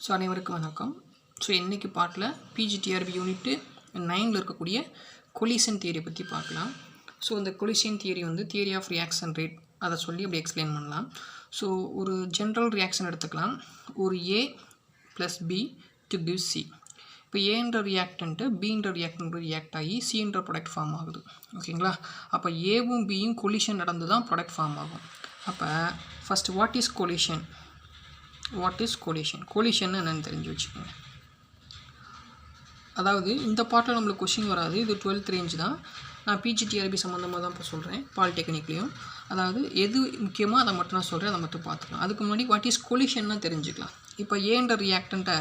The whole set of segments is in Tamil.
ஸோ அனைவருக்கும் வணக்கம். ஸோ இன்றைக்கி பாட்டில் பிஜிடிஆர்பி யூனிட்டு 9ல் இருக்கக்கூடிய கொலிஷன் தியரி பற்றி பார்க்கலாம். ஸோ இந்த கொலிஷன் தியரி வந்து தியரி ஆஃப் ரியாக்ஷன் ரேட் அதை சொல்லி அப்படி எக்ஸ்பிளைன் பண்ணலாம். ஸோ ஒரு ஜென்ரல் ரியாக்ஷன் எடுத்துக்கலாம். ஒரு A plus B to give C. இப்போ ஏன்ற ரியாக்டன்ட்டு பின்ற ரியாக்டன்ட் ரியாக்ட் ஆகி சின்ற ப்ராடக்ட் ஃபார்ம் ஆகுது. ஓகேங்களா? அப்போ ஏவும் பியும் கொலிஷன் நடந்து தான் ப்ராடக்ட் ஃபார்ம் ஆகும். அப்போ first what is collision? Collision என்னென்னு தெரிஞ்சு வச்சுக்கோங்க. அதாவது இந்த பாட்டில் நம்மளுக்கு கொஷின் வராது, இது 12th ரேஞ்ச் தான். நான் பிஜிடிஆர்பி சம்மந்தமாக தான் இப்போ சொல்கிறேன், பாலிடெக்னிக்லேயும். அதாவது எது முக்கியமாக அதை மட்டும் நான் சொல்கிறேன், அதை மட்டும் பார்த்துக்கலாம். அதுக்கு முன்னாடி வாட் இஸ் கொலிஷன்னா தெரிஞ்சுக்கலாம். இப்போ ஏன்ற ரியாக்டண்ட்டை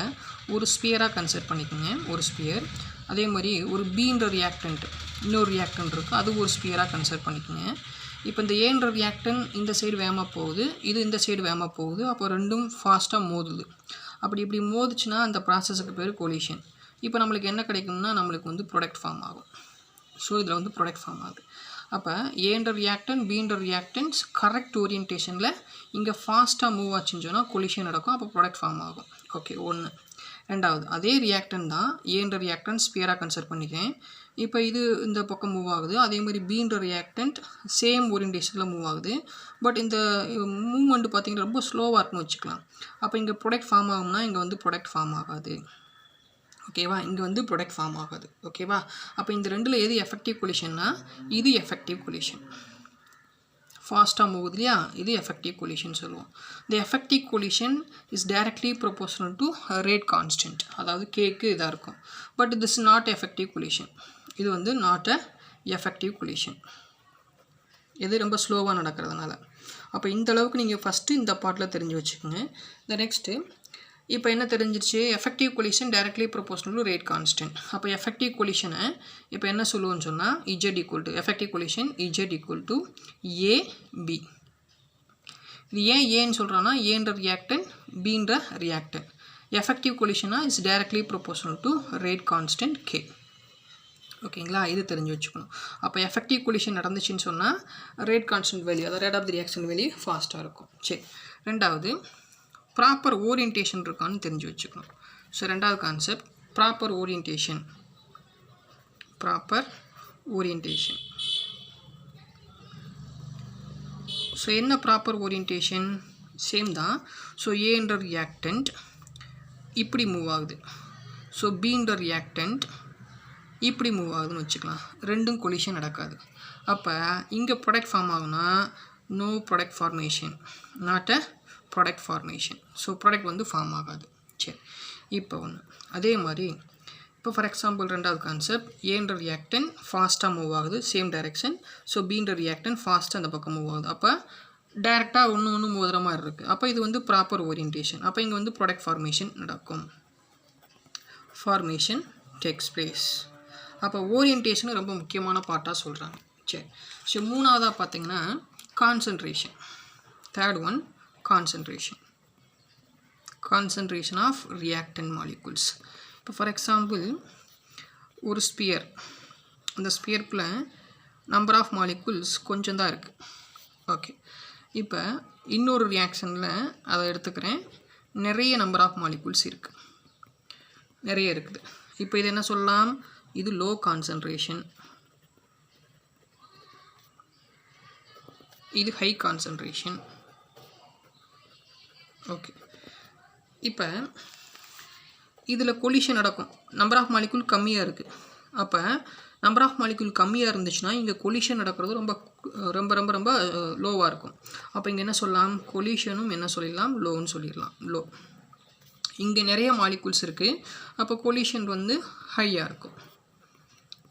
ஒரு ஸ்பியராக கன்சிடர் பண்ணிக்கோங்க, ஒரு ஸ்பியர். அதே மாதிரி ஒரு பீன்ற ரியாக்டன்ட், இன்னொரு ரியாக்டன்ட் இருக்குது, அது ஒரு ஸ்பியராக கன்சிடர் பண்ணிக்கோங்க. இப்போ இந்த ஏன்ற ரியாக்டன் இந்த சைடு வேகமாக போகுது, இது இந்த சைடு வேகமாக போகுது. அப்போ ரெண்டும் ஃபாஸ்ட்டாக மோதுது. இப்படி மோதுச்சுன்னா அந்த ப்ராசஸுக்கு பேர் கொலிஷன். இப்போ நம்மளுக்கு என்ன கிடைக்கும்னா நம்மளுக்கு வந்து ப்ராடக்ட் ஃபார்ம் ஆகும். ஸோ இதில் வந்து ப்ராடக்ட் ஃபார்ம் ஆகுது. அப்போ ஏன்ற ரியாக்டன் பீன்ற ரியாக்டன்ஸ் கரெக்ட் ஓரியன்டேஷனில் இங்கே ஃபாஸ்ட்டாக மூவ் ஆச்சுன்னு சொன்னால் கொலிஷன் நடக்கும். அப்போ ப்ராடக்ட் ஃபார்ம் ஆகும். ஓகே, ஒன்று. ரெண்டாவது, அதே ரியாக்டன் தான் ஏன்ற ரியாக்டன் ஸ்பியராக கன்சிடர் பண்ணிக்கிறேன். இப்போ இது இந்த பக்கம் மூவ் ஆகுது. அதே மாதிரி பீன்ற ரியாக்டன்ட் சேம் ஓரியன்டேஷனில் மூவ் ஆகுது. பட் இந்த மூவ்மெண்ட் பார்த்திங்கன்னா ரொம்ப ஸ்லோவாக இருக்குன்னு வச்சுக்கலாம். அப்போ இங்கே ப்ராடக்ட் ஃபார்ம் ஆகும்னா இங்கே வந்து ப்ராடக்ட் ஃபார்ம் ஆகாது. ஓகேவா? இங்கே வந்து ப்ராடக்ட் ஃபார்ம் ஆகாது. ஓகேவா? அப்போ இந்த ரெண்டில் எது எஃபெக்டிவ் கொலிஷன்னா இது எஃபெக்டிவ் கொலிஷன். ஃபாஸ்ட்டாக மூவுது இல்லையா, இது எஃபெக்டிவ் கொலிஷன் சொல்லுவோம். இந்த effective collision is directly proportional to rate constant. அதாவது கேக்கு இதாக இருக்கும். But this is not effective collision. இது வந்து நாட் அ எஃபெக்டிவ் கொலிஷன். இது ரொம்ப ஸ்லோவாக நடக்கிறதுனால. அப்போ இந்த அளவுக்கு நீங்கள் ஃபஸ்ட்டு இந்த பார்ட்டில் தெரிஞ்சு வச்சுக்கோங்க. இந்த நெக்ஸ்ட்டு இப்போ என்ன தெரிஞ்சிருச்சு? Effective collision directly proportional to rate constant. அப்போ எஃபெக்டிவ் கொலிஷனை இப்போ என்ன சொல்லுவோன்னு சொன்னால் Z equal to effective collision Z equal to AB. இது ஏன் ஏன்னு சொல்கிறான்னா ஏன்ற ரியாக்டன் பீன்ற ரியாக்டன். எஃபெக்டிவ் கொலிஷனாக is directly proportional to rate constant K. ஓகேங்களா? இது தெரிஞ்சு வச்சுக்கணும். அப்போ எஃபெக்டிவ் கொலிஷன் நடந்துச்சுன்னு சொன்னால் ரேட் கான்ஸ்டன்ட் வேல்யூ, அதாவது rate of the reaction value ஃபாஸ்ட்டாக இருக்கும். சரி, ரெண்டாவது ப்ராப்பர் ஓரியன்டேஷன் இருக்கான்னு தெரிஞ்சு வச்சுக்கணும். ஸோ ரெண்டாவது கான்செப்ட் ப்ராப்பர் ஓரியன்டேஷன். ஸோ என்ன ப்ராப்பர் ஓரியன்டேஷன்? சேம் தான். ஸோ ஏன்ற ரியாக்டன்ட் இப்படி மூவ் ஆகுது. ஸோ பீன்ற ரியாக்டன்ட் இப்படி மூவ் ஆகுதுன்னு வச்சுக்கலாம். ரெண்டும் கொலிஷன் நடக்காது. அப்போ இங்கே ப்ராடக்ட் ஃபார்ம் ஆகுனா no product formation, not a product formation. So product வந்து ஃபார்ம் ஆகாது. சரி, இப்போ ஒன்று. அதே மாதிரி இப்போ ஃபார் எக்ஸாம்பிள் ரெண்டாவது கான்செப்ட் ஏன்ற ரியாக்டன் ஃபாஸ்ட்டாக மூவ் ஆகுது, சேம் டைரெக்ஷன். ஸோ பீன்ற ரியாக்டன் ஃபாஸ்ட்டாக அந்த பக்கம் மூவ் ஆகுது. அப்போ டைரெக்டாக ஒன்று மோதுற மாதிரி இருக்குது. அப்போ இது வந்து ப்ராப்பர் ஓரியன்டேஷன். அப்போ இங்கே வந்து ப்ராடக்ட் ஃபார்மேஷன் நடக்கும். Formation takes place. அப்போ ஓரியன்டேஷன் ரொம்ப முக்கியமான பார்ட்டாக சொல்கிறாங்க. சரி, ஸோ மூணாவதாக பார்த்தீங்கன்னா concentration. Third one concentration of reactant molecules. இப்போ ஃபார் எக்ஸாம்பிள் ஒரு ஸ்பியர், அந்த ஸ்பியருக்குள்ள நம்பர் ஆஃப் மாலிகுல்ஸ் கொஞ்சம் தான் இருக்குது. ஓகே, இப்போ இன்னொரு ரியாக்ஷனில் அதை எடுத்துக்கிறேன், நிறைய நம்பர் ஆஃப் மாலிகுல்ஸ் இருக்குது, நிறைய இருக்குது. இப்போ இது என்ன சொல்லலாம்? இது லோ கான்சன்ட்ரேஷன், இது ஹை கான்சன்ட்ரேஷன். ஓகே, இப்போ இதில் கொலிஷன் நடக்கும். நம்பர் ஆஃப் மாலிகுல் கம்மியாக இருக்குது. அப்போ நம்பர் ஆஃப் மாலிகுல் கம்மியாக இருந்துச்சுன்னா இங்கே கொலிஷன் நடக்கிறது ரொம்ப ரொம்ப ரொம்ப ரொம்ப லோவாக இருக்கும். அப்போ இங்கே என்ன சொல்லலாம்? கொலிஷனும் என்ன சொல்லிடலாம்? லோன்னு சொல்லிடலாம். லோ. இங்கே நிறைய மாலிகுல்ஸ் இருக்குது. அப்போ கொலிஷன் வந்து ஹையாக இருக்கும்.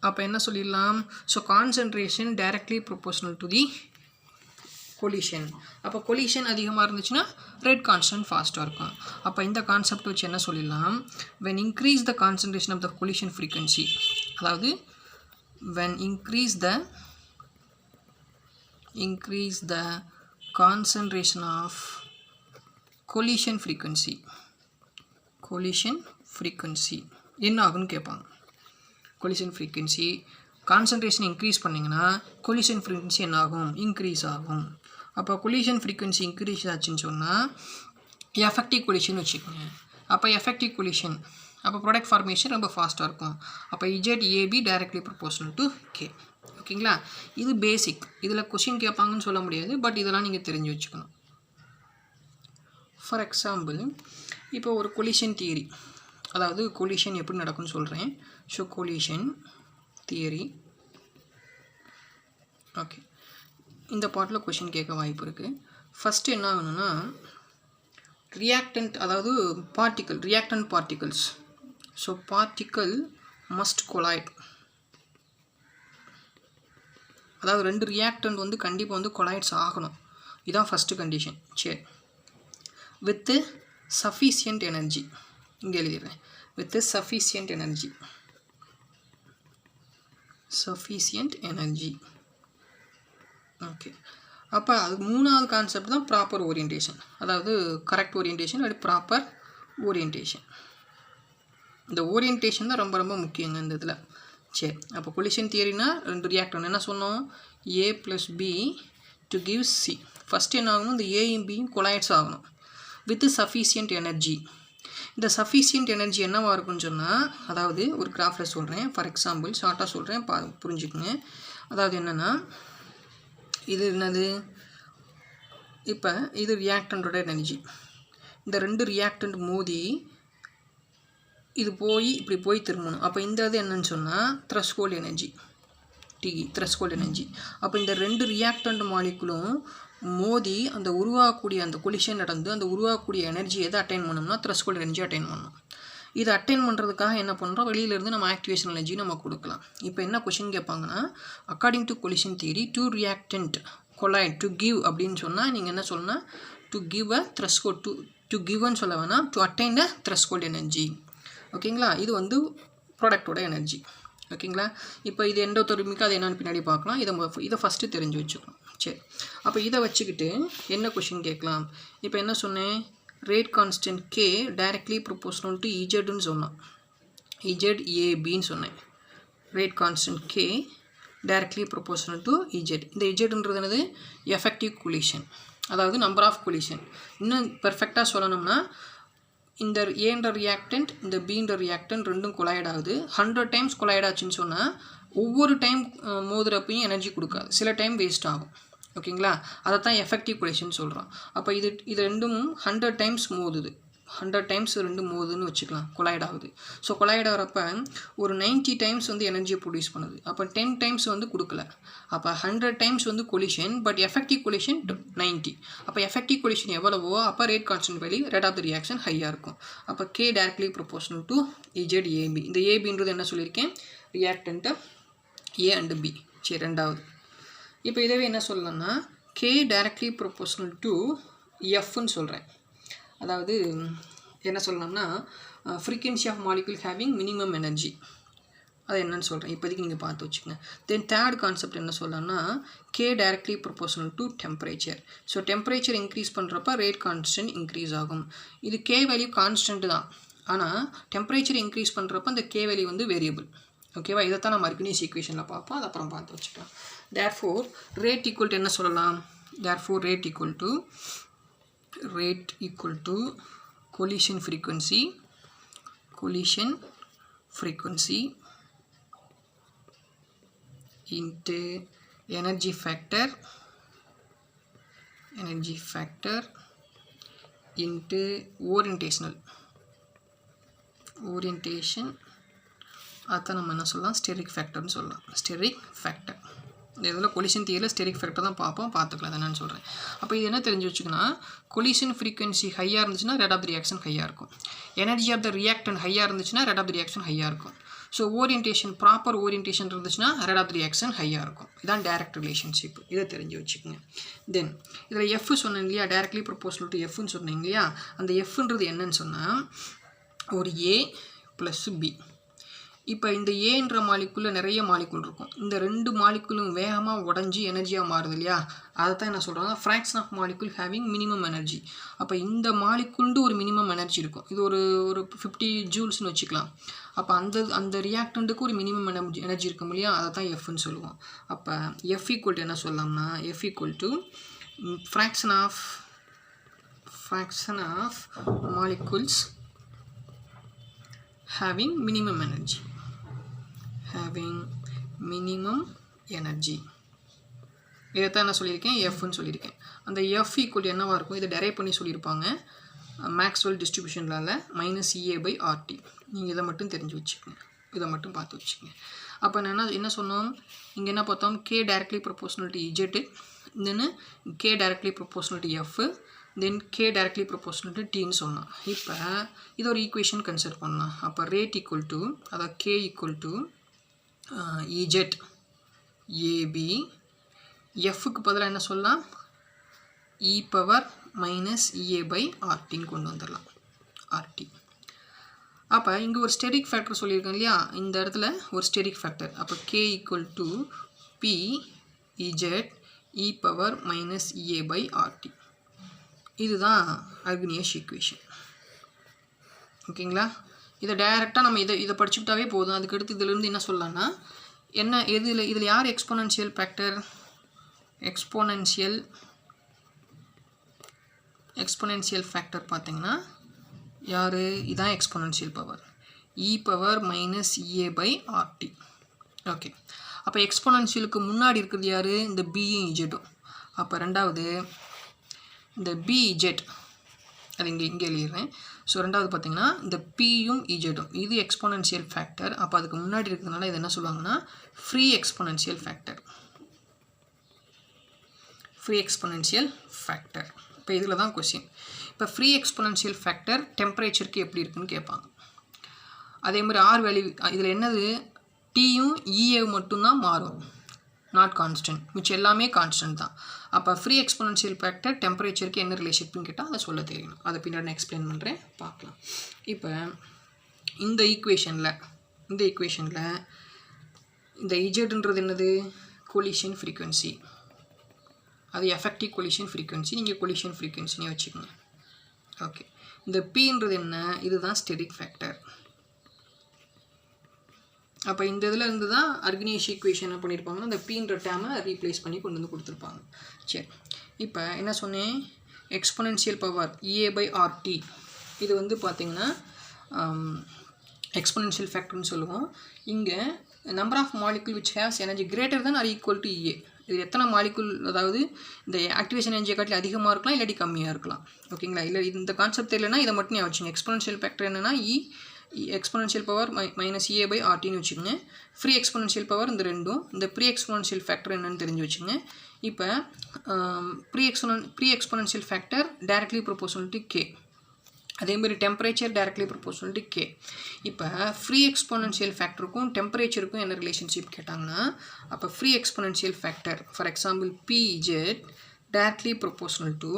அப்போ என்ன சொல்லிடலாம்? So concentration directly proportional to the collision. அப்போ கொலிஷன் அதிகமாக இருந்துச்சுன்னா ரேட் கான்ஸ்டன்ட் ஃபாஸ்ட்டாக இருக்கும். அப்போ இந்த கான்செப்ட் வச்சு என்ன சொல்லிடலாம்? when increase the concentration of the collision frequency, அதாவது when increase the concentration of collision frequency என்ன ஆகுன்னு கேட்பாங்க. collision frequency கான்சன்ட்ரேஷன் இன்க்ரீஸ் பண்ணிங்கன்னா கொலிஷன் ஃப்ரீக்வன்சி என்ன ஆகும்? இன்க்ரீஸ் ஆகும். அப்போ கொலிஷன் ஃப்ரீக்வன்சி இன்க்ரீஸ் ஆச்சுன்னு சொன்னால் எஃபெக்டிவ் கொலிஷன் வச்சுக்கோங்க. அப்போ எஃபெக்டிவ் கொலிஷன், அப்போ ப்ராடக்ட் ஃபார்மேஷன் ரொம்ப ஃபாஸ்ட்டாக இருக்கும். அப்போ ZAB directly proportional to K. ஓகேங்களா? இது பேசிக். இதில் கொஷின் கேட்பாங்கன்னு சொல்ல முடியாது, பட் இதெல்லாம் நீங்கள் தெரிஞ்சு வச்சுக்கணும். ஃபார் எக்ஸாம்பிள், இப்போ ஒரு கொலிஷன் தியரி, அதாவது கொலிஷன் எப்படி நடக்கும்னு சொல்கிறேன். ஸோ கொலிஷன் தியரி, ஓகே, இந்த பார்ட்டில் கொஷின் கேட்க வாய்ப்பு இருக்குது. ஃபஸ்ட்டு என்ன ஆகணும்னா, ரியாக்டன்ட், அதாவது particle, reactant particles. So particle must collide, அதாவது ரெண்டு ரியாக்டன்ட் வந்து கண்டிப்பாக வந்து கொலைட்ஸ் ஆகணும். இதுதான் ஃபஸ்ட்டு கண்டிஷன். சரி, வித்து சஃபிஷியன்ட் எனர்ஜி, இங்கே எழுதிடுறேன், with sufficient energy, sufficient energy. Okay, அப்போ அது மூணாவது கான்செப்ட் தான் ப்ராப்பர் ஓரியன்டேஷன், அதாவது கரெக்ட் ஓரியன்டேஷன் அல்லது ப்ராப்பர் ஓரியன்டேஷன். இந்த ஓரியன்டேஷன் தான் ரொம்ப ரொம்ப முக்கியங்க இந்த இதில். சரி, அப்போ கொலிஷன் தியரினா ரெண்டு ரியாக்டர் என்ன சொன்னோம், A + B to give C. First என்ன ஆகணும், இந்த ஏயும் பியும் கொலைட்ஸ் ஆகணும் வித் சஃபிஷியன்ட் எனர்ஜி. இந்த சஃபிஷியன்ட் எனர்ஜி என்னவாக இருக்குன்னு சொன்னால், அதாவது ஒரு கிராஃபில் சொல்கிறேன், ஃபார் எக்ஸாம்பிள் ஷார்ட்டாக சொல்கிறேன், புரிஞ்சுக்குங்க. அதாவது என்னென்னா, இது என்னது, இப்போ இது ரியாக்டண்டோட எனர்ஜி. இந்த ரெண்டு ரியாக்டண்ட் மோதி இது போய் இப்படி போய் திரும்பணும். அப்போ இந்த இது என்னன்னு சொன்னால் த்ரெஷ்ஹோல்ட் எனர்ஜி, த்ரெஷ்ஹோல்ட் எனர்ஜி. அப்போ இந்த ரெண்டு ரியாக்டண்ட் மாலிகுலும் மோதி அந்த உருவாகக்கூடிய அந்த கொலிஷன் நடந்து அந்த உருவாகக்கூடிய எனர்ஜி எதை அட்டைன் பண்ணோம்னா த்ரெஷ்ஹோல்ட் எனர்ஜி அட்டைன் பண்ணணும். இதை அட்டைன் பண்ணுறதுக்காக என்ன பண்ணுறோம், வெளியிலேருந்து நம்ம ஆக்டிவேஷன் எனர்ஜி நம்ம கொடுக்கலாம். இப்போ என்ன கொஷின் கேட்பாங்கன்னா, according to collision theory two reactant collide to give அப்படின்னு சொன்னால் நீங்கள் என்ன சொல்லணும், to give a threshold, to கிவ்ன்னு சொல்ல வேணாம், to attain a threshold energy. ஓகேங்களா? இது வந்து ப்ராடக்டோட எனர்ஜி. ஓகேங்களா? இப்போ இது எண்டோதெர்மிக், அது என்னன்னு பின்னாடி பார்க்கலாம். இதை ஃபஸ்ட்டு தெரிஞ்சு வச்சுக்கணும். சரி, அப்போ இதை வச்சுக்கிட்டு என்ன கொஷின் கேட்கலாம். இப்போ என்ன சொன்னேன், rate constant K directly proportional to இஜெட்னு சொன்னோம், ZABன்னு சொன்னேன். Rate constant K directly proportional to Z. இந்த இஜெட்ன்றது என்னது, எஃபெக்டிவ் கொலிஷன், அதாவது நம்பர் ஆஃப் கொலிஷன். இன்னும் பெர்ஃபெக்டாக சொல்லணும்னா, இந்த ஏன்ற ரியாக்டன்ட் இந்த பீன்ற ரியாக்டன்ட் ரெண்டும் கொலைட் ஆகுது. 100 டைம்ஸ் கொலைட் ஆச்சுன்னு சொன்னால் ஒவ்வொரு டைம் மோதுறப்பையும் எனர்ஜி கொடுக்காது, சில டைம் வேஸ்ட் ஆகும். ஓகேங்களா? அதை தான் எஃபெக்டிவ் கொலிஷன் சொல்கிறோம். அப்போ இது ரெண்டும் 100 டைம்ஸ் மோதுது, 100 டைம்ஸ் ரெண்டும் மோதுன்னு வச்சுக்கலாம், கொலைட் ஆகுது. ஸோ கொலைட் ஆகிறப்ப ஒரு 90 டைம்ஸ் வந்து எனர்ஜியை ப்ரொடியூஸ் பண்ணுது. அப்போ 10 டைம்ஸ் வந்து கொடுக்கல. அப்போ 100 டைம்ஸ் வந்து கொலிஷன், பட் எஃபெக்டிவ் கொலிஷன் 90. அப்போ எஃபெக்டிவ் கொலிஷன் எவ்வளவோ அப்போ rate constant value, rate of the reaction ஹையாக இருக்கும். அப்போ K directly proportional to ZAB. இந்த ஏபின்றது என்ன சொல்லியிருக்கேன், ரியாக்டன்ட்டு A அண்ட் B. சரி, ரெண்டாவது. இப்போ இதவே என்ன சொல்லலாம்னா, K டைரக்ட்லி ப்ரொபோஷனல் டு Fன்னு சொல்கிறேன். அதாவது என்ன சொல்லலாம்னா, frequency of molecule having minimum energy, அது என்னன்னு சொல்கிறேன், இப்போதைக்கு நீங்கள் பார்த்து வச்சுக்கோங்க. தென் தேர்ட் கான்செப்ட் என்ன சொல்லலாம்னா, K directly proportional to temperature. So temperature increase பண்ணுறப்ப ரேட் கான்ஸ்டன்ட் இன்க்ரீஸ் ஆகும். இது K வேல்யூ கான்ஸ்டன்ட் தான், ஆனால் டெம்பரேச்சர் இன்க்ரீஸ் பண்ணுறப்ப அந்த K வேல்யூ வந்து வேரியபிள். ஓகேவா? இதைத்தான் நம்ம அர்கினியஸ் ஈக்குவேஷனில் பார்ப்போம், அது அப்புறம் பார்த்து வச்சுக்கலாம். தேர்ஃபோர் ரேட் ஈக்குவல் டு என்ன சொல்லலாம், therefore rate equal to collision frequency into energy factor into orientation, அதான் நம்ம என்ன சொல்லலாம், ஸ்டெரிக் ஃபேக்டர்னு சொல்லலாம். ஸ்டெரிக் ஃபேக்டர் இதில் கொலிஷன் தியரியில் ஸ்டெரிக் ஃபேக்டர் தான் பார்த்துக்கலாம், என்னன்னு சொல்கிறேன். அப்போ இது என்ன தெரிஞ்சு வச்சுக்கோன்னா, கொலிஷன் ஃப்ரீக்வன்சி ஹையாக இருந்துச்சுன்னா ரேட் ஆஃப் த ரியாக்ஷன் ஹையாக இருக்கும், எனர்ஜி ஆஃப் த ரியாக்டன்ட் ஹையாக இருந்துச்சுன்னா ரேட் ஆஃப் த ரியாக்ஷன் ஹையாக இருக்கும். ஸோ ஓரியன்டேஷன், ப்ராப்பர் ஓரியன்டேஷன் இருந்துச்சுன்னா ரேட் ஆஃப் த ரியாக்ஷன் ஹையாக இருக்கும். இதான் டைரக்ட் ரிலேஷன்ஷிப், இதை தெரிஞ்சு வச்சுக்கோங்க. தென் இதில் எஃப் சொன்னேன் இல்லையா, டைரக்ட்லி ப்ரொபோஷனல் டு எஃப்னு சொன்னீங்க இல்லையா, அந்த எஃப்ன்றது என்னன்னு சொன்னால் ஒரு A + B. இப்போ இந்த ஏன்ற மாலிகுலில் நிறைய மாலிகுல் இருக்கும், இந்த ரெண்டு மாலிகுலும் வேகமாக உடஞ்சி எனர்ஜியாக மாறுது இல்லையா, அதை தான் என்ன சொல்கிறாங்க, fraction of molecule having minimum energy. அப்போ இந்த மாலிகுல்ண்டு ஒரு மினிமம் எனர்ஜி இருக்கும், இது ஒரு 50 ஜூல்ஸ்னு வச்சுக்கலாம். அப்போ அந்த ரியாக்டண்ட்டுக்கு ஒரு மினிமம் எனர்ஜி இருக்கும் இல்லையா, அதை தான் எஃப்னு சொல்லுவோம். அப்போ எஃப் ஈக்குவல் டு என்ன சொல்லலாம்னா, F equal to fraction of molecules having minimum energy. Having minimum energy. இதைத்தான் என்ன சொல்லியிருக்கேன், எஃப்னு சொல்லியிருக்கேன். அந்த எஃப் ஈக்குவல் என்னவாக இருக்கும், இதை டெரைவ் பண்ணி சொல்லியிருப்பாங்க மேக்ஸ்வெல் டிஸ்ட்ரிபியூஷன்லால் -EA/RT. நீங்கள் இதை மட்டும் தெரிஞ்சு வச்சுக்கோங்க, இதை மட்டும் பார்த்து வச்சுக்கோங்க. அப்போ என்ன சொன்னோம், இங்கே என்ன பார்த்தோம், K directly proportional to Z, then K directly proportional to F, then K directly proportional to T ன்னு சொன்னோம். இப்போ இது ஒரு ஈக்குவேஷன் கன்சிடர் பண்ணலாம். அப்போ ரேட் ஈக்குவல் டு, அதாவது K equal to EZ AB, எஃப்க்கு பதிலாக என்ன சொல்லலாம், e⁻−EA/RTன்னு கொண்டு வந்துடலாம், RT. அப்போ இங்கே ஒரு ஸ்டெரிக் ஃபேக்டர் சொல்லியிருக்கேன் இல்லையா, இந்த இடத்துல ஒரு ஸ்டெரிக் ஃபேக்டர். அப்போ K equal to PEZ e⁻−EA/RT. இதுதான் அர்குனியஸ் ஈக்குவேஷன். ஓகேங்களா, இதை டைரெக்டாக நம்ம இதை படிச்சுக்கிட்டாவே போதும். அதுக்கடுத்து இதிலேருந்து என்ன சொல்லலாம்னா, இதில் யார் எக்ஸ்போனன்ஷியல் ஃபேக்டர், எக்ஸ்போனன்ஷியல் ஃபேக்டர் பார்த்தீங்கன்னா யார், இதான் எக்ஸ்போனன்ஷியல் பவர், e⁻−EA/RT. ஓகே, அப்போ எக்ஸ்போனன்ஷியலுக்கு முன்னாடி இருக்கிறது யார், இந்த பியும் இஜெட்டும். அப்போ ரெண்டாவது இந்த பிஇஜெட், அது இங்கே எழுதிடுறேன். ஸோ ரெண்டாவது பார்த்தீங்கன்னா இந்த பியும் இஜெட்டும், இது எக்ஸ்போனன்ஷியல் ஃபேக்டர். அப்போ அதுக்கு முன்னாடி இருக்கிறதுனால இது என்ன சொல்லுவாங்கன்னா free exponential factor. Free exponential factor. இப்போ இதில் தான் கொஸ்டின். இப்போ ஃப்ரீ எக்ஸ்போனன்ஷியல் ஃபேக்டர் டெம்பரேச்சருக்கு எப்படி இருக்குன்னு கேட்பாங்க. அதே மாதிரி ஆர் வேல்யூ, இதில் என்னது, டீயும் இஏ மட்டும்தான் மாறும், நாட் கான்ஸ்டன்ட், மிச்சம் எல்லாமே கான்ஸ்டன்ட் தான். அப்போ ஃப்ரீ எக்ஸ்போனன்ஷியல் ஃபேக்டர் டெம்பரேச்சருக்கு என்ன ரிலேஷன்னு கேட்டால் அதை சொல்ல தெரியணும். அதை பின்னாடி நான் எக்ஸ்பிளைன் பண்ணுறேன், பார்க்கலாம். இப்போ இந்த ஈக்குவேஷனில் இந்த இஜெட்ன்றது என்னது, கொலிஷன் ஃப்ரீக்வன்சி, அது எஃபெக்டிவ் கொலிஷன் ஃப்ரீக்வன்சி, நீங்கள் கொலிஷன் ஃப்ரீக்வன்சினே வச்சுக்கோங்க. ஓகே, இந்த பின்றது என்ன, இதுதான் ஸ்டெரிக் ஃபேக்டர். அப்போ இந்த இதில் இருந்து தான் அர்குனியஸ் ஈக்குவேஷன் என்ன பண்ணியிருப்பாங்கன்னா இந்த பின்ற டேமை ரீப்ளேஸ் பண்ணி கொண்டு வந்து கொடுத்துருப்பாங்க. சரி, இப்போ என்ன சொன்னேன், எக்ஸ்போனன்ஷியல் பவர் EA/RT, இது வந்து பார்த்திங்கன்னா எக்ஸ்போனன்ஷியல் ஃபேக்டர்னு சொல்லுவோம். இங்கே number of molecule which haves energy greater than or equal to EA. இது எத்தனை மாலிகுல், அதாவது இந்த ஆக்டிவேஷன் எனர்ஜியை காட்டில் அதிகமாக இருக்கலாம், இல்லாட்டி கம்மியாக இருக்கலாம். ஓகேங்களா, இல்லை இந்த கான்செப்ட் இல்லைன்னா இதை மட்டும் வச்சுங்க. எக்ஸ்போனன்ஷியல் ஃபேக்டர் என்னென்னா எக்ஸ்போனன்ஷியல் பவர் -EA/RTன்னு வச்சுக்கோங்க. ஃப்ரீ எக்ஸ்போனன்ஷியல் பவர் இந்த ரெண்டும், இந்த ப்ரீ எக்ஸ்போனன்ஷியல் ஃபேக்டர் என்னென்னு தெரிஞ்சு வச்சுங்க. இப்போ pre exponential factor directly proportional to K, அதேமாதிரி temperature directly proportional to K. இப்போ ஃப்ரீ எக்ஸ்போனன்ஷியல் ஃபேக்டருக்கும் டெம்பரேச்சருக்கும் என்ன ரிலேஷன்ஷிப் கேட்டாங்கன்னா, அப்போ free exponential factor for example PZ directly proportional to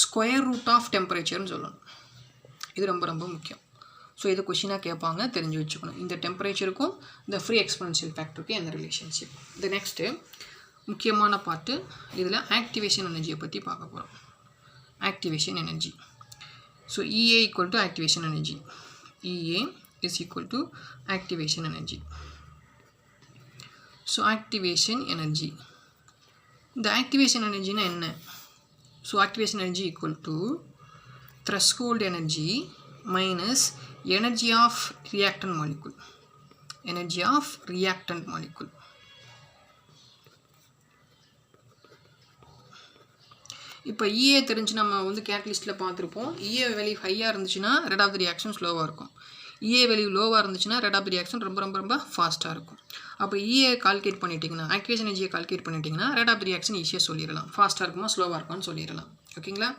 square root of டெம்பரேச்சர்னு சொல்லணும். இது ரொம்ப ரொம்ப முக்கியம். ஸோ இதை கொஷினாக கேட்பாங்க, தெரிஞ்சு வச்சுக்கணும். இந்த டெம்பரேச்சருக்கும் இந்த ஃப்ரீ எக்ஸ்போனன்ஷியல் ஃபேக்டருக்கும் என்ன ரிலேஷன்ஷிப். இந்த நெக்ஸ்ட்டு முக்கியமான பார்ட்டு, இதில் ஆக்டிவேஷன் எனர்ஜியை பற்றி பார்க்க போகிறோம். Activation energy. So EA equal to activation energy, EA is equal to activation energy. So activation energy, இந்த ஆக்டிவேஷன் எனர்ஜினா என்ன? So activation energy equal to threshold energy minus energy of reactant molecule. Energy of reactant molecule. இப்போ EA தெரிஞ்சு நம்ம வந்து கேட்டலிஸ்ட்டில் பார்த்துருப்போம். EA வேல்யூ ஹையாக இருந்துச்சுன்னா ரேட் ஆஃப் தி ரியாக்ஷன் ஸ்லோவாக இருக்கும். EA வேல்யூ லோவாக இருந்துச்சுன்னா ரேட் ஆஃப் தி ரியாக்ஷன் ரொம்ப ரொம்ப ரொம்ப ஃபாஸ்ட்டாக இருக்கும். அப்போ EA கால்குலேட் பண்ணிட்டீங்கன்னா, ஆக்டிவேஷன் எனர்ஜியை கால்குலேட் பண்ணிட்டீங்கன்னா ரேட் ஆஃப் தி ரியாக்ஷன் ஈஸியாக சொல்லிடலாம். ஃபாஸ்ட்டாக இருக்குமா ஸ்லோவாக இருக்குமான்னு சொல்லிடலாம். ஓகேங்களா,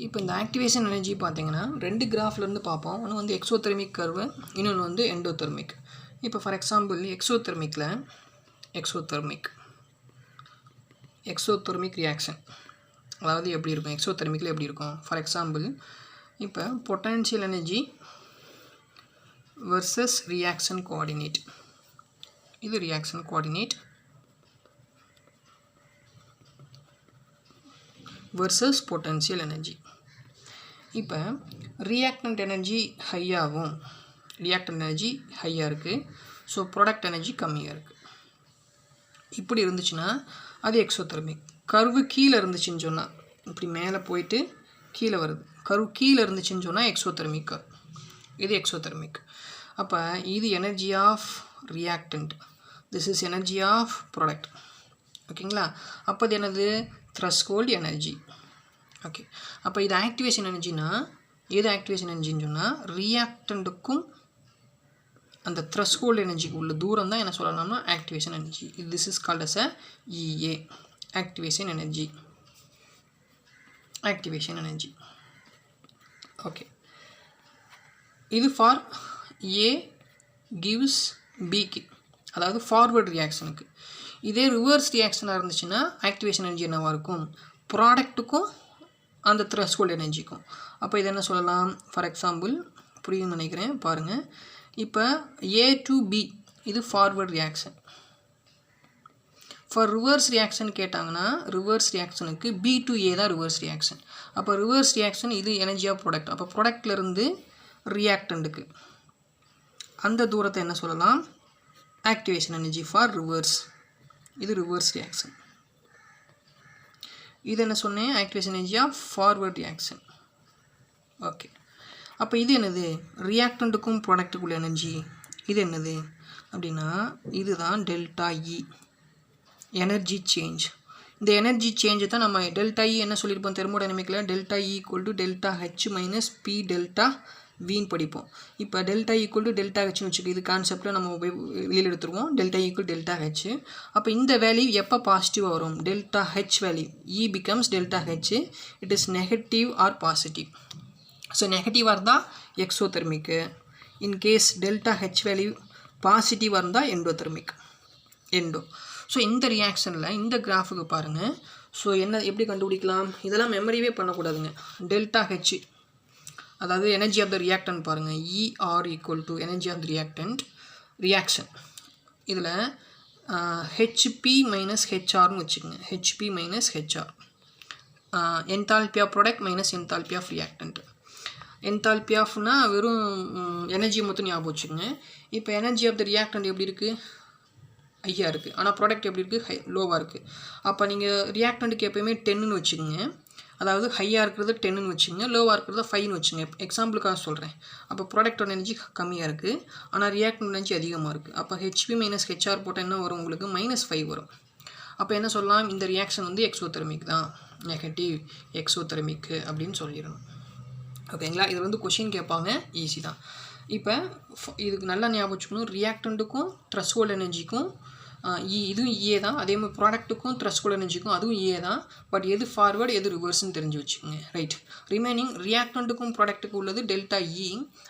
இப்போ இந்த ஆக்டிவேஷன் எனர்ஜி பார்த்தீங்கன்னா ரெண்டு கிராஃப்லேருந்து பார்ப்போம். ஒன்று வந்து எக்ஸோதெர்மிக் கர்வு, இன்னொன்று வந்து எண்டோதெர்மிக். இப்போ ஃபார் எக்ஸாம்பிள் எக்ஸோதெர்மிக் ரியாக்ஷன் அதாவது எப்படி இருக்கும், எக்ஸோதெர்மிக்கில் எப்படி இருக்கும். ஃபார் எக்ஸாம்பிள் இப்போ potential energy versus reaction coordinate. இது reaction coordinate versus potential energy. இப்போ ரியாக்டன்ட் எனர்ஜி ஹையாகும், ரியாக்டன்ட் எனர்ஜி ஹையாக இருக்குது, ஸோ ப்ராடக்ட் எனர்ஜி கம்மியாக இருக்குது. இப்படி இருந்துச்சுன்னா அது எக்ஸோதெர்மிக். கர்வு கீழே இருந்துச்சுன்னு சொன்னால், இப்படி மேலே போயிட்டு கீழே வருது, கர்வு கீழே இருந்துச்சுன்னு சொன்னால் எக்ஸோதெர்மிக் கர்வ். இது எக்ஸோதெர்மிக். அப்போ இது energy of reactant, this is energy of product. ஓகேங்களா? அப்போ இது என்னது? Threshold energy. ஓகே, அப்போ இது ஆக்டிவேஷன் எனர்ஜினா எது ஆக்டிவேஷன் எனர்ஜின்னு சொன்னால் ரியாக்டண்ட்டுக்கும் அந்த த்ரெஷ்ஹோல்டு எனர்ஜிக்கு உள்ள தூரம் தான் என்ன சொல்லலாம்னா activation energy. This is called as a EA, activation energy. Activation energy. Okay, இது ஃபார் A gives Bக்கு, அதாவது ஃபார்வர்ட் ரியாக்ஷனுக்கு. இதே ரிவர்ஸ் ரியாக்ஷனாக இருந்துச்சுன்னா ஆக்டிவேஷன் எனர்ஜி என்னவாக இருக்கும்? ப்ராடக்ட்டுக்கும் அந்த த்ரெஷ்ஹோல்டு எனர்ஜிக்கும். அப்போ இது என்ன சொல்லலாம்? ஃபார் எக்ஸாம்பிள் புரியுதுன்னு நினைக்கிறேன், பாருங்கள். இப்போ A to B இது forward reaction. For reverse reaction கேட்டாங்கன்னா ரிவர்ஸ் ரியாக்ஷனுக்கு B to A தான் ரிவர்ஸ் ரியாக்ஷன். அப்போ ரிவர்ஸ் ரியாக்ஷன் இது எனர்ஜி ஆஃப் ப்ராடக்ட். அப்போ ப்ராடக்ட்லேருந்து ரியாக்டண்ட்டுக்கு அந்த தூரத்தை என்ன சொல்லலாம்? Activation energy for reverse. இது ரிவர்ஸ் ரியாக்ஷன். இது என்ன சொன்னேன்? Activation energy of forward reaction. Okay, அப்போ இது என்னது? ரியாக்டண்ட்டுக்கும் ப்ராடக்ட்டுக்குள்ள எனர்ஜி. இது என்னது அப்படின்னா இதுதான் டெல்டா இ, எனர்ஜி சேஞ்ச். இந்த எனர்ஜி சேஞ்சு தான் நம்ம டெல்டா இ என்ன சொல்லியிருப்போம் தெர்மோடைனமிக்கில்? Delta E equal to delta H minus P delta வின்னு படிப்போம். இப்போ டெல்டா ஈக்குவல் டு டெல்டா ஹெச்னு வச்சுக்கோ, இது கான்செப்டில் நம்ம வெளியில் எடுத்துருவோம். Delta equal delta H. அப்போ இந்த வேல்யூ எப்போ பாசிட்டிவாக வரும்? Delta H value E becomes delta H, it is negative or positive. So நெகட்டிவாக இருந்தால் எக்ஸோதெர்மிக்கு, இன்கேஸ் டெல்டா ஹெச் வேல்யூ பாசிட்டிவாக இருந்தால் எண்டோதெர்மிக், எண்டோ. ஸோ இந்த ரியாக்ஷனில் இந்த கிராஃபுக்கு பாருங்கள். ஸோ என்ன எப்படி கண்டுபிடிக்கலாம்? இதெல்லாம் மெமரியே பண்ணக்கூடாதுங்க. டெல்டா ஹெச் அதாவது எனர்ஜி ஆஃப் த ரியாக்டன்ட் பாருங்கள், ER equal to energy of the reactant reaction. இதில் ஹெச்பி மைனஸ் ஹெச்ஆர்னு வச்சுக்கோங்க. HP minus HR, enthalpy of product minus enthalpy of reactant. Enthalpy ஆஃப்னா வெறும் எனர்ஜி மொத்தம் ஞாபகம் வச்சுக்கோங்க. இப்போ எனர்ஜி ஆஃப் த ரியாக்டன்ட் எப்படி இருக்குது? ஹையாக இருக்குது. ஆனால் ப்ராடக்ட் எப்படி இருக்குது? லோவாக இருக்குது. அப்போ நீங்கள் ரியாக்டண்ட்டுக்கு எப்போயுமே 10ன்னு வச்சுக்கோங்க. அதாவது ஹையாக இருக்கிறது 10ன்னு வச்சுங்க, லோவாக இருக்கிறத 5ன்னு வச்சுங்க. எக்ஸாம்பிளுக்காக சொல்கிறேன். அப்போ ப்ராடக்டோட எனர்ஜி கம்மியாக இருக்குது, ஆனால் ரியாக்டன்ட் எனர்ஜி அதிகமாக இருக்குது. அப்போ ஹெச்பி மைனஸ் ஹெச்ஆர் போட்டால் என்ன வரும்? உங்களுக்கு -5 வரும். அப்போ என்ன சொல்லலாம்? இந்த ரியாக்ஷன் வந்து எக்ஸோதெர்மிக் தான், நெகட்டிவ் எக்ஸோதெர்மிக்கு அப்படின்னு சொல்லிடணும். ஓகேங்களா? இது வந்து கொஷின் கேட்பாங்க, ஈஸி தான். இப்போ இதுக்கு நல்லா ஞாபகம் வச்சுக்கணும், ரியாக்டண்ட்டுக்கும் த்ரெஷ்ஹோல்டு எனர்ஜிக்கும் இதுவும் EA தான். அதே மாதிரி ப்ராடக்ட்டுக்கும் த்ரெஷ்ஹோல்டு எனர்ஜிக்கும் அதுவும் EA தான். பட் எது ஃபார்வர்டு எது ரிவர்ஸ்ன்னு தெரிஞ்சு வச்சுக்கோங்க. ரைட். ரிமைனிங் ரியாக்டண்ட்டுக்கும் ப்ராடக்ட்டுக்கும் உள்ளது டெல்டா இ,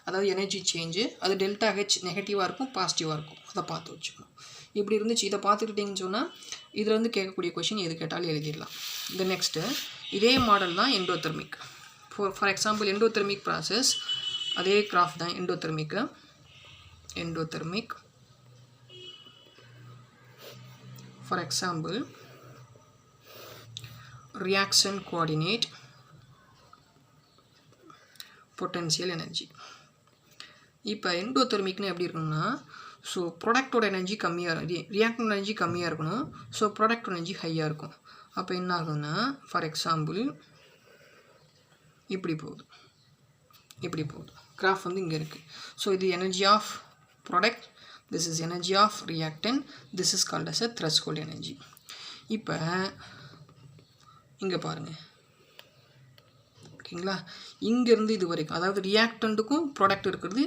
அதாவது எனர்ஜி சேஞ்சு. அது டெல்டா ஹெச் நெகட்டிவாக இருக்கும், பாசிட்டிவாக இருக்கும். அதை பார்த்து வச்சுக்கணும். இப்படி இருந்துச்சு. இதை பார்த்துக்கிட்டிங்கன்னு சொன்னால் இதில் வந்து கேட்கக்கூடிய கொஷின் எது கேட்டாலும் எழுதிடலாம். இந்த நெக்ஸ்ட்டு இதே மாடல் தான் endothermic. For example endothermic process அதே கிராஃப் தான் எண்டோதெர்மிக்கு. Endothermic for example reaction coordinate potential energy. இப்போ எண்டோதெர்மிக்னு எப்படி இருக்கணும்னா, ஸோ ப்ராடக்டோட எனர்ஜி கம்மியாக, ரியாக்டன்ட் எனர்ஜி கம்மியாக இருக்கணும். ஸோ ப்ராடக்டோட எனர்ஜி ஹையாக இருக்கும். அப்போ என்ன ஆகுதுன்னா, ஃபார் எக்ஸாம்பிள் இப்படி போகுது, இப்படி போகுது. கிராஃப் வந்து இங்கே இருக்குது. ஸோ இது energy of product, this is energy of reactant, this is called as a threshold energy. இப்போ இங்கே பாருங்கள், ஓகேங்களா? இங்கேருந்து இது வரைக்கும், அதாவது ரியாக்டண்ட்டுக்கும் ப்ராடக்ட் இருக்கிறது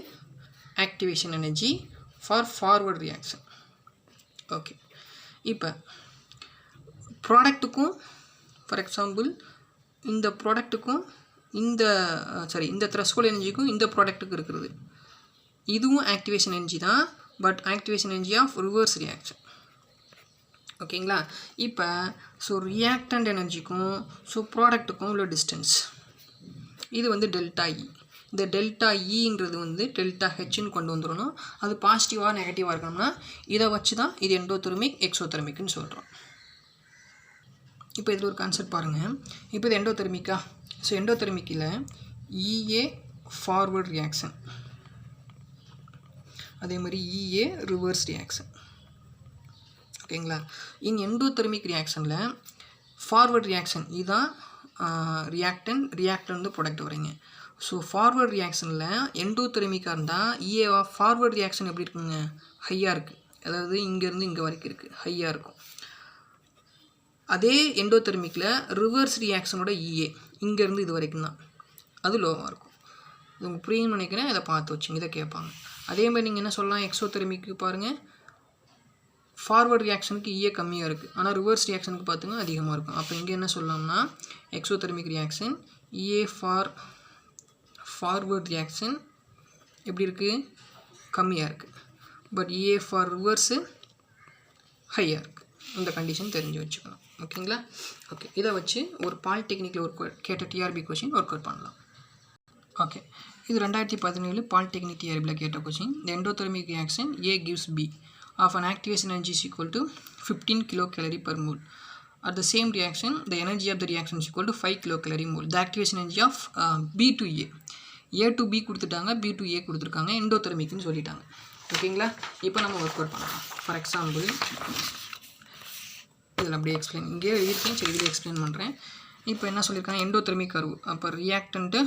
activation energy for forward reaction. Okay, இப்போ ப்ராடக்ட்டுக்கும் ஃபார் எக்ஸாம்பிள் இந்த ப்ராடக்ட்டுக்கும் இந்த த்ரெஷ்ஹோல்டு எனர்ஜிக்கும் இந்த ப்ராடக்ட்டுக்கு இருக்கிறது இதுவும் ஆக்டிவேஷன் எனர்ஜி தான், but activation energy of reverse reaction. ஓகேங்களா? இப்போ ஸோ ரியாக்டன்ட் எனர்ஜிக்கும் ஸோ ப்ராடக்ட்டுக்கும் உள்ள டிஸ்டன்ஸ் இது வந்து டெல்டா இ. இந்த டெல்டா இன்றது வந்து டெல்டா ஹெச்ன்னு கொண்டு வந்துடணும். அது பாசிட்டிவாக நெகட்டிவாக இருக்கணும்னா இதை வச்சு தான் இது எண்டோதெர்மிக் எக்ஸோதெர்மிக்னு சொல்கிறோம். இப்போ இதில் ஒரு கான்செப்ட் பாருங்கள். இப்போ இது எண்டோதெர்மிக்கா? ஸோ எண்டோதெர்மிக்கில் EA ஃபார்வர்ட் ரியாக்ஷன், அதே மாதிரி EA ரிவர்ஸ் ரியாக்ஷன். ஓகேங்களா? இன் எண்டோதெர்மிக் ரியாக்ஷனில் ஃபார்வர்ட் ரியாக்ஷன் இதுதான் ரியாக்டன் வந்து ப்ராடக்ட் வரீங்க. ஸோ ஃபார்வர்ட் ரியாக்ஷனில் எண்டோதெர்மிக்காக இருந்தால் இஏவா ஃபார்வர்ட் ரியாக்ஷன் எப்படி இருக்குங்க, ஹையாக இருக்குது. அதாவது இங்கேருந்து இங்கே வரைக்கும் இருக்குது, ஹையாக இருக்கும். அதே எண்டோதெர்மிக்கில் ரிவர்ஸ் ரியாக்ஷனோட இஏ இங்கேருந்து இது வரைக்கும் தான், அது லோவாக இருக்கும். இது உங்களுக்கு புரியும்னு நினைக்கிறேன், இதை பார்த்து வச்சுங்க, இதை கேட்பாங்க. அதே மாதிரி நீங்கள் என்ன சொல்லலாம், எக்ஸோதெர்மிக்கு பாருங்கள், ஃபார்வர்ட் ரியாக்ஷனுக்கு இஏ கம்மியாக இருக்குது, ஆனால் ரிவர்ஸ் ரியாக்ஷனுக்கு பார்த்துங்க அதிகமாக இருக்கும். அப்போ இங்கே என்ன சொல்லலாம்னா எக்ஸோதெர்மிக் ரியாக்ஷன் இஏ ஃபார்வர்ட் ரியாக்ஷன் எப்படி இருக்குது, கம்மியாக இருக்குது. பட் இஏ ஃபார் ரிவர்ஸு ஹையாக இருக்குது. இந்த கண்டிஷன் தெரிஞ்சு வச்சுக்கணும். ஓகேங்களா? ஓகே, இதை வச்சு ஒரு பாலிடெக்னிக்கில் ஒரு கேட்ட டிஆர்பி கொஷின் ஒர்க் அவுட் பண்ணலாம். ஓகே, இது 2017 பாலிடெக்னிக் டிஆர்பியில் கேட்ட question. The endothermic reaction A gives B of an activation energy is equal to 15 kilocalorie per mole. At the same reaction, the energy of the reaction is equal to 5 kilocalorie mole. The activation energy of B to A. A to B கொடுத்துட்டாங்க, B to A கொடுத்துருக்காங்க, எண்டோதெர்மிக்னு சொல்லிட்டாங்க. ஓகேங்களா? இப்போ நம்ம ஒர்க் அவுட் பண்ணலாம். ஃபார் எக்ஸாம்பிள் இதில் அப்படியே எக்ஸ்பிளைன், இங்கே இருக்கேன், சரி இதில் எக்ஸ்பிளைன் பண்ணுறேன். இப்போ என்ன சொல்லியிருக்காங்க, எண்டோதெர்மிக் கர்வ். அப்போ ரியாக்டன்ட்டு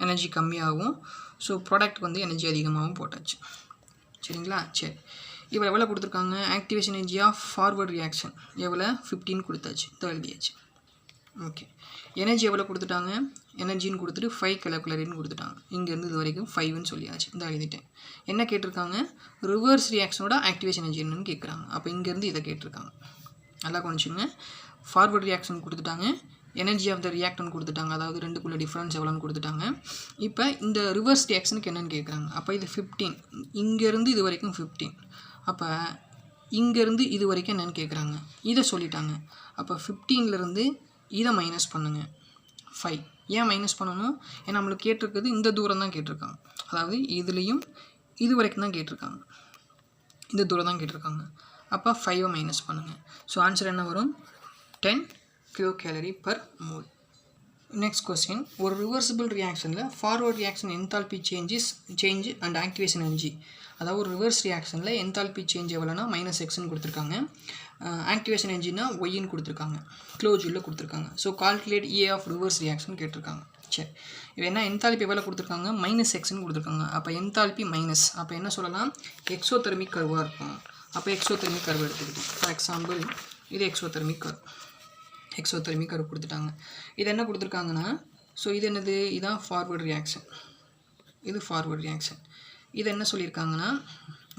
எனர்ஜி கம்மியாகவும், ஸோ ப்ராடக்ட் வந்து எனர்ஜி அதிகமாகவும் போட்டாச்சு. சரிங்களா? சரி, இப்போ எவ்வளோ கொடுத்துருக்காங்க, activation energy of forward reaction எவ்வளோ 15 கொடுத்தாச்சு, இதை எழுதியாச்சு. ஓகே, எனர்ஜி எவ்வளோ கொடுத்துட்டாங்க, எனர்ஜின்னு கொடுத்துட்டு 5 கிலோகலரின்னு கொடுத்துட்டாங்க. இங்கேருந்து இது வரைக்கும் 5ன்னு சொல்லியாச்சு, இதை எழுதிட்டேன். என்ன கேட்டிருக்காங்க, ரிவர்ஸ் ரியாக்ஷனோட ஆக்டிவேஷன் எனர்ஜி என்னன்னு கேட்குறாங்க. அப்போ இங்கேருந்து இதை கேட்டிருக்காங்க. நல்லா கொஞ்சிங்க, ஃபார்வர்ட் ரியாக்ஷன் கொடுத்துட்டாங்க, எனர்ஜி ஆஃப் த ரியாக்டன் கொடுத்துட்டாங்க, அதாவது ரெண்டுக்குள்ள டிஃப்ரென்ஸ் எவ்வளோன்னு கொடுத்துட்டாங்க. இப்போ இந்த ரிவர்ஸ் ரியாக்ஷனுக்கு என்னென்னு கேட்குறாங்க. அப்போ இது 15, இங்கேருந்து இது வரைக்கும் 15. அப்போ இங்கேருந்து இது வரைக்கும் என்னென்னு கேட்குறாங்க, இதை சொல்லிட்டாங்க. அப்போ 15லேருந்து இதை மைனஸ் பண்ணுங்கள், 5. ஏன் மைனஸ் பண்ணணும், ஏன்னா நம்மளுக்கு கேட்டிருக்குது இந்த தூரம் தான் கேட்டிருக்காங்க, அதாவது இதுலேயும் இது வரைக்கும் தான் கேட்டிருக்காங்க, இந்த தூரம் தான் கேட்டிருக்காங்க. அப்போ 5 மைனஸ் பண்ணுங்கள். ஸோ ஆன்சர் என்ன வரும், 10 kilocalorie per mole. Next question, ஒரு ரிவர்சிபிள் ரியாக்ஷனில் forward reaction enthalpy change and activation energy, அதாவது ஒரு ரிவர்ஸ் ரியாக்ஷனில் என்தால்பி சேஞ்ச் எவ்வளோனா -xன்னு கொடுத்துருக்காங்க, ஆக்டிவேஷன் எனர்ஜினா ஒய்ன்னு கொடுத்துருக்காங்க, கிலோஜூலில் கொடுத்துருக்காங்க. So calculate EA of reverse reaction கேட்டிருக்காங்க. சரி, இப்போ என்ன என்தால்பி எவ்வளோ கொடுத்துருக்காங்க, -xன்னு கொடுத்துருக்காங்க. அப்போ என்தால்பி மைனஸ், அப்போ என்ன சொல்லலாம், எக்ஸோதெர்மிக் கர்வாக இருக்கும். அப்போ எக்ஸோதெர்மிக் கர்வ் எடுத்துக்கிட்டோம். ஃபார் எக்ஸாம்பிள் இது எக்ஸோதெர்மிக் கர்வ் கொடுத்துட்டாங்க. இது என்ன கொடுத்துருக்காங்கன்னா, ஸோ இது என்னது, இதான் ஃபார்வர்ட் ரியாக்ஷன், இது ஃபார்வர்ட் ரியாக்ஷன். இது என்ன சொல்லியிருக்காங்கன்னா,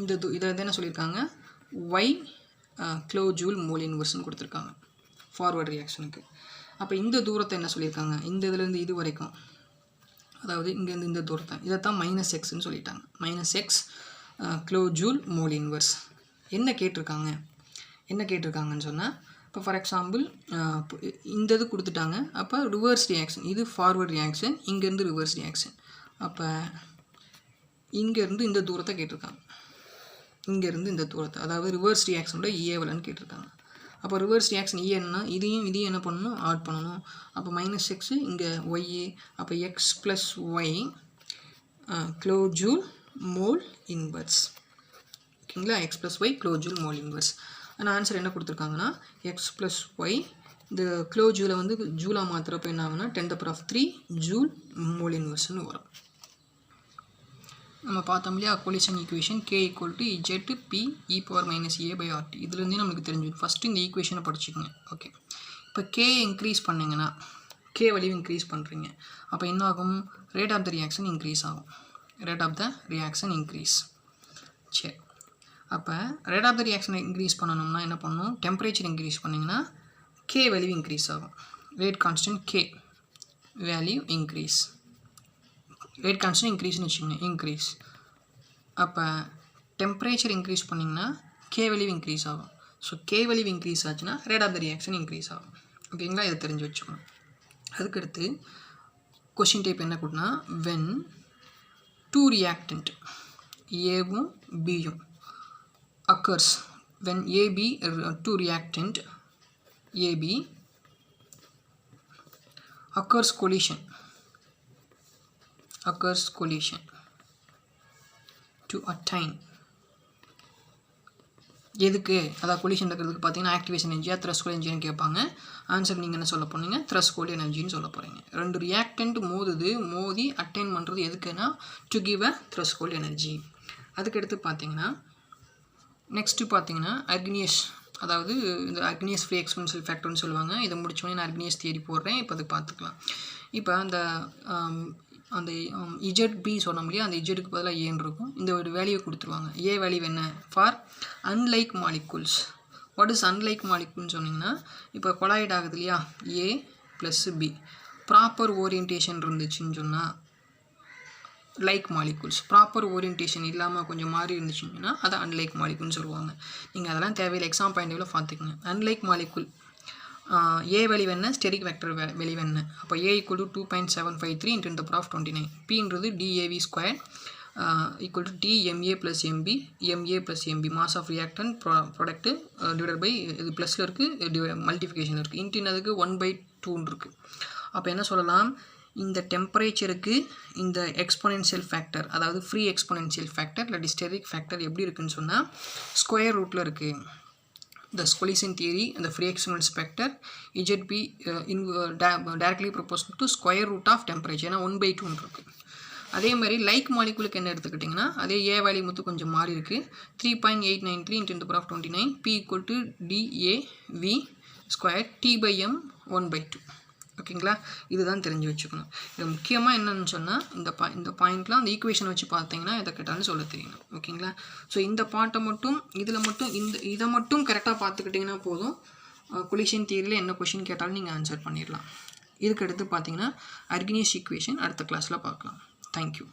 இதை என்ன சொல்லியிருக்காங்க, ஒய் கிலோஜூல் மோல் இன்வர்ஸ்னு கொடுத்துருக்காங்க ஃபார்வர்ட் ரியாக்ஷனுக்கு. அப்போ இந்த தூரத்தை என்ன சொல்லியிருக்காங்க, இந்த இதுலேருந்து இது வரைக்கும், அதாவது இங்கேருந்து இந்த தூரத்தை, இதைத்தான் -xன்னு சொல்லிட்டாங்க. -x kilojoule mole inverse. என்ன கேட்டிருக்காங்கன்னு சொன்னால், இப்போ ஃபார் எக்ஸாம்பிள் இந்த இது கொடுத்துட்டாங்க. அப்போ ரிவர்ஸ் ரியாக்ஷன், இது ஃபார்வர்ட் ரியாக்ஷன், இங்கேருந்து ரிவர்ஸ் ரியாக்ஷன். அப்போ இங்கேருந்து இந்த தூரத்தை கேட்டிருக்காங்க, இங்கேருந்து இந்த தூரத்தை, அதாவது ரிவர்ஸ் ரியாக்ஷனோட இஏவலன்னு கேட்டிருக்காங்க. அப்போ ரிவர்ஸ் ரியாக்ஷன் இஏன்னா இதையும் என்ன பண்ணணும், ஆட் பண்ணணும். அப்போ -x இங்கே ஒய்ஏ, அப்போ x + y kilojoule mole inverse. ஓகேங்களா, x + y kilojoule mole inverse. ஆனால் ஆன்சர் என்ன கொடுத்துருக்காங்கன்னா, x + y இந்த கிலோஜூலை வந்து ஜூலாக மாற்றுறப்ப என்ன ஆகுனா 10⁻³ ஜூல் மோல் இன்வர்ஸ்னு வரும். நம்ம பார்த்தோம் இல்லையா, collision equation k = ZP e⁻ a/RT. இதுலேருந்தே நம்மளுக்கு தெரிஞ்சுது. ஃபஸ்ட்டு இந்த ஈக்குவேஷனை படிச்சுக்கோங்க. ஓகே, இப்போ k இன்க்ரீஸ் பண்ணிங்கன்னா, k வேல்யூ இன்க்ரீஸ் பண்ணுறீங்க, அப்போ என்ன ஆகும், rate of the reaction increase ஆகும். சரி, அப்போ ரேட் ஆஃப் த ரியாக்ஷனை இன்க்ரீஸ் பண்ணணும்னா என்ன பண்ணணும், டெம்பரேச்சர் இன்க்ரீஸ் பண்ணிங்கன்னா k வேல்யூ இன்க்ரீஸ் ஆகும். Rate constant k value increase, rate constant இன்க்ரீஸ்னு வச்சுக்கோங்க, இன்க்ரீஸ். அப்போ டெம்பரேச்சர் இன்க்ரீஸ் பண்ணிங்கன்னா k வேல்யூ இன்க்ரீஸ் ஆகும். ஸோ k வேல்யூ இன்க்ரீஸ் ஆச்சுன்னா rate of the reaction increase ஆகும். ஓகேங்களா, இதை தெரிஞ்சு வச்சுக்கணும். அதுக்கடுத்து கொஷின் டைப் என்ன கொடுனா, வென் 2 reactant ஏவும் பியும் occurs when AB 2 reactant AB occurs collision to attain எதுக்கு அதாவது கொலிஷன் இருக்கிறதுக்கு பார்த்தீங்கன்னா ஆக்டிவேஷன் எனர்ஜியா த்ரெஷ்ஹோல்ட் எனர்ஜின்னு கேட்பாங்க. ஆன்சர் நீங்கள் என்ன சொல்ல போனீங்க, த்ரெஷ்ஹோல்ட் எனர்ஜின்னு சொல்ல போகிறீங்க. ரெண்டு ரியாக்டன்ட் மோதி அட்டைன் பண்ணுறது எதுக்குன்னா to give a threshold energy. அதுக்கடுத்து பார்த்தீங்கன்னா நெக்ஸ்ட்டு பார்த்தீங்கன்னா அக்னியஸ், அதாவது இந்த அக்னியஸ் ஃப்ரீ எக்ஸ்பென்சிவ் ஃபேக்டர்னு சொல்லுவாங்க. இதை முடிச்சோடனே நான் அக்னியஸ் தியரி போடுறேன். இப்போ அது பார்த்துக்கலாம். இப்போ அந்த இஜெட் சொன்னோம் இல்லையா, அந்த இஜெட்டுக்கு பதிலாக ஏன்னு இருக்கும். இந்த ஒரு வேல்யூ கொடுத்துருவாங்க. ஏ வேல்யூ என்ன for unlike molecules. What is unlike மாலிகுல்னு சொன்னிங்கன்னா, இப்போ கொலாய்ட் ஆகுது இல்லையா, A plus B proper orientation இருந்துச்சுன்னு சொன்னால் லைக் மாலிகுல்ஸ், ப்ராப்பர் ஓரியன்டேஷன் இல்லாமல் கொஞ்சம் மாறி இருந்துச்சுன்னா அதை அன்லைக் மாலிகுல்னு சொல்லுவாங்க. நீங்கள் அதெல்லாம் தேவையில்லை, எக்ஸாம் பாயிண்ட் ஆஃப் வியூவில் பார்த்துக்குங்க. அன்லைக் மாலிகுல் ஏ வேல்யூ என்ன, ஸ்டெரிக் வெக்டர் வேல்யூ என்ன. அப்போ ஏ ஈக்குவல் டு 2.753 × 10⁻²9. பின்றது DAV square equal to DMA plus MB, MA plus MB mass of reactant product divided by இது ப்ளஸில் இருக்குது, மல்டிஃபிகேஷனில் இருக்குது. இன்டினதுக்கு 1/2 இருக்குது. அப்போ என்ன சொல்லலாம், இந்த டெம்பரேச்சருக்கு இந்த எக்ஸ்பொனென்ஷியல் ஃபேக்டர், அதாவது ஃப்ரீ எக்ஸ்பொனென்ஷியல் ஃபேக்டர் இல்லை ஸ்டெரிக் ஃபேக்டர் எப்படி இருக்குன்னு சொன்னால் ஸ்கொயர் ரூட்டில் இருக்குது. இந்த collision theory and the free exponential factor ZB directly proportional to square root of temperature, ஏன்னா 1/2 இருக்குது. அதே மாதிரி லைக் மாலிகுலுக்கு என்ன எடுத்துக்கிட்டிங்கன்னா அதே ஏ வேல்யூ மட்டும் கொஞ்சம் மாறி இருக்குது. 3.893 × 10⁻²9. P equal to DAV square T/m 1/2. ஓகேங்களா, இதுதான் தெரிஞ்சு வச்சுக்கணும். இது முக்கியமாக என்னென்னு சொன்னால் இந்த பாயிண்ட்லாம் அந்த ஈக்குவேஷன் வச்சு பார்த்தீங்கன்னா எதை கேட்டாலும் சொல்ல தெரியணும். ஓகேங்களா, ஸோ இந்த பாட்டை மட்டும் இதில் மட்டும் இதை மட்டும் கரெக்டாக பார்த்துக்கிட்டிங்கன்னா போதும். கொலிஷன் தியரியில் என்ன கொஷின் கேட்டாலும் நீங்கள் ஆன்சர் பண்ணிடலாம். இதுக்கு அடுத்து பார்த்தீங்கன்னா அர்கினியஸ் ஈக்குவேஷன் அடுத்த கிளாஸில் பார்க்கலாம். தேங்க்யூ.